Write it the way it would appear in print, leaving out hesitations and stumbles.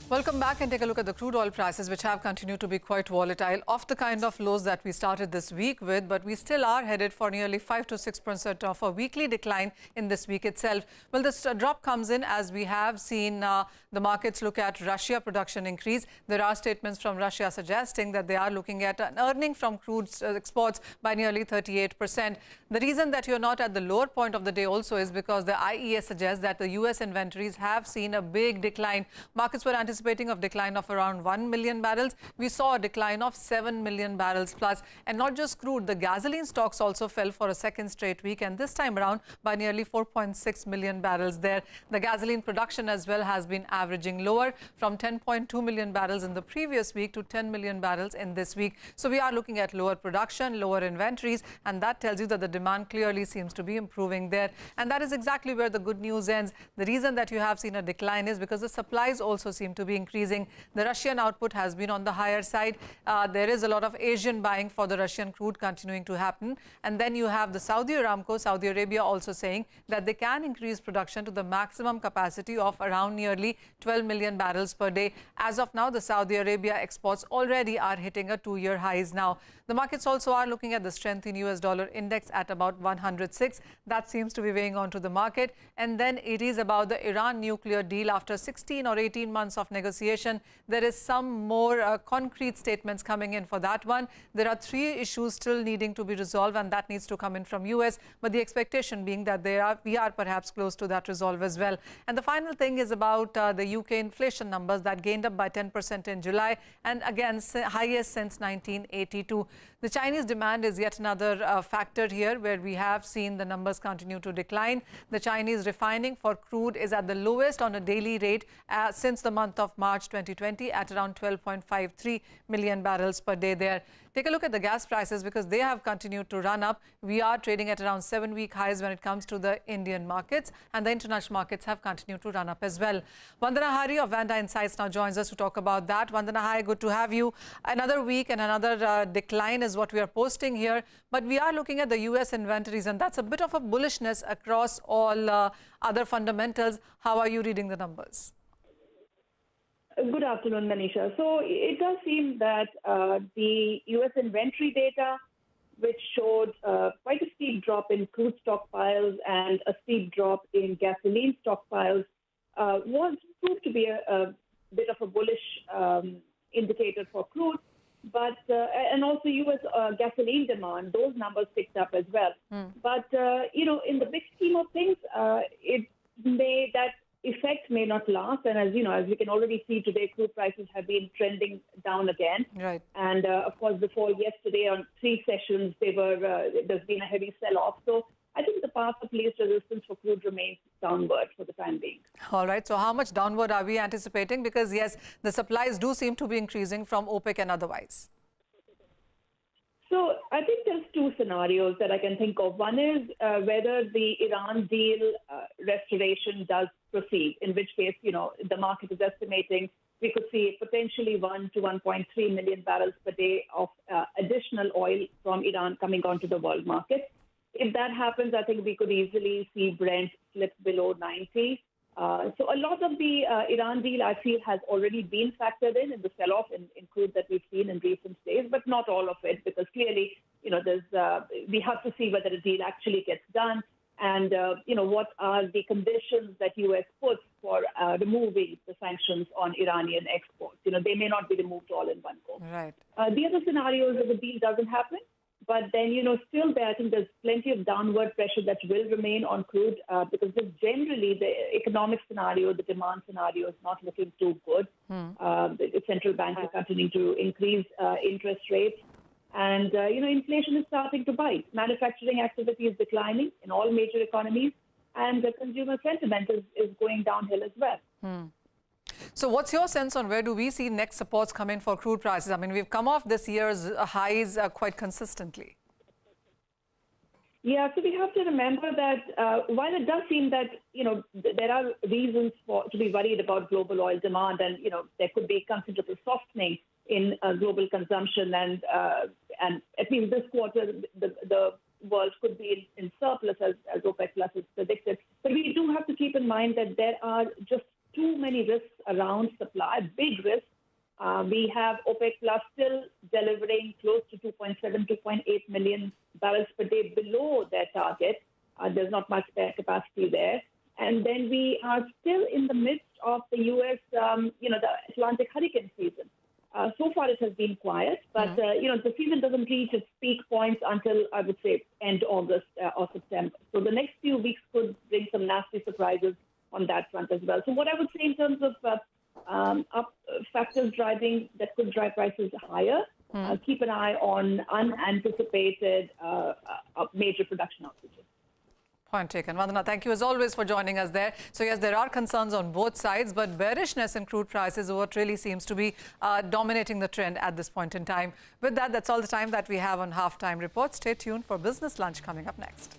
Welcome back and take a look at the crude oil prices, which have continued to be quite volatile, off the kind of lows that we started this week with, but we still are headed for nearly 5 to 6% of a weekly decline in this week itself. Well, this drop comes in as we have seen the markets look at Russia production increase. There are statements from Russia suggesting that they are looking at an earning from crude exports by nearly 38%. The reason that you're not at the lower point of the day also is because the IEA suggests that the US inventories have seen a big decline. Markets were anticipating of decline of around 1 million barrels. We saw a decline of 7 million barrels plus. And not just crude, the gasoline stocks also fell for a second straight week, and this time around by nearly 4.6 million barrels there. The gasoline production as well has been averaging lower from 10.2 million barrels in the previous week to 10 million barrels in this week. So we are looking at lower production, lower inventories, and that tells you that the demand clearly seems to be improving there. And that is exactly where the good news ends. The reason that you have seen a decline is because the supplies also seem to be increasing. The Russian output has been on the higher side. There is a lot of Asian buying for the Russian crude continuing to happen. And then you have the Saudi Arabia also saying that they can increase production to the maximum capacity of around nearly 12 million barrels per day. As of now, the Saudi Arabia exports already are hitting a two-year highs now. The markets also are looking at the strength in US dollar index at about 106. That seems to be weighing onto the market. And then it is about the Iran nuclear deal. After 16 or 18 months of negotiation, there is some more concrete statements coming in for that one. There are 3 issues still needing to be resolved, and that needs to come in from US. But the expectation being that we are perhaps close to that resolve as well. And the final thing is about the UK inflation numbers that gained up by 10% in July, and again highest since 1982. The Chinese demand is yet another factor here, where we have seen the numbers continue to decline. The Chinese refining for crude is at the lowest on a daily rate since the month of March 2020 at around 12.53 million barrels per day there. Take a look at the gas prices because they have continued to run up. We are trading at around 7-week highs when it comes to the Indian markets, and the international markets have continued to run up as well. Vandana of Vanda Insights now joins us to talk about that. Vandana, hi, good to have you. Another week and another decline is what we are posting here, but we are looking at the US inventories, and that's a bit of a bullishness across all other fundamentals. How are you reading the numbers? Good afternoon, Manisha. So it does seem that the U.S. inventory data, which showed quite a steep drop in crude stockpiles and a steep drop in gasoline stockpiles, was proved to be a bit of a bullish indicator for crude. But and also U.S. Gasoline demand, those numbers picked up as well. But in the big scheme of things, that effect may not last, and as we can already see today, crude prices have been trending down again. Right. And of course, before yesterday, on 3 sessions, there's been a heavy sell-off. So I think the path of least resistance for crude remains downward for the time being. All right. So how much downward are we anticipating? Because yes, the supplies do seem to be increasing from OPEC and otherwise. So I think there's 2 scenarios that I can think of. One is whether the Iran deal restoration does proceed, in which case, the market is estimating we could see potentially 1 to 1.3 million barrels per day of additional oil from Iran coming onto the world market. If that happens, I think we could easily see Brent slip below 90. So a lot of the Iran deal, I feel, has already been factored in the sell-off in crude that we've seen in recent days, but not all of it, because clearly, we have to see whether the deal actually gets done, and what are the conditions that U.S. puts for removing the sanctions on Iranian exports. They may not be removed all in one go. Right. The other scenario is if the deal doesn't happen. But then, still there, I think there's plenty of downward pressure that will remain on crude because just generally the economic scenario, the demand scenario is not looking too good. The central banks are continuing to increase interest rates. And, inflation is starting to bite. Manufacturing activity is declining in all major economies. And the consumer sentiment is going downhill as well. So what's your sense on where do we see next supports come in for crude prices? I mean, we've come off this year's highs quite consistently. Yeah, so we have to remember that while it does seem that, there are reasons to be worried about global oil demand, and, there could be considerable softening in global consumption, and at least this quarter, the world could be in surplus as OPEC Plus is predicted. But we do have to keep in mind that there are just too many risks around supply, big risks. We have OPEC Plus still delivering close to 2.7, 2.8 million barrels per day below their target. There's not much spare capacity there. And then we are still in the midst of the U.S., the Atlantic hurricane season. So far, it has been quiet, but, the season doesn't reach its peak points until, I would say, end August or September. So the next few weeks could bring some nasty surprises on that front as well. So what I would say in terms of factors driving that could drive prices higher, keep an eye on unanticipated major production outages. Point taken. Vandana, thank you as always for joining us there. So yes, there are concerns on both sides, but bearishness in crude prices is what really seems to be dominating the trend at this point in time. With that, that's all the time that we have on Halftime Report. Stay tuned for Business Lunch coming up next.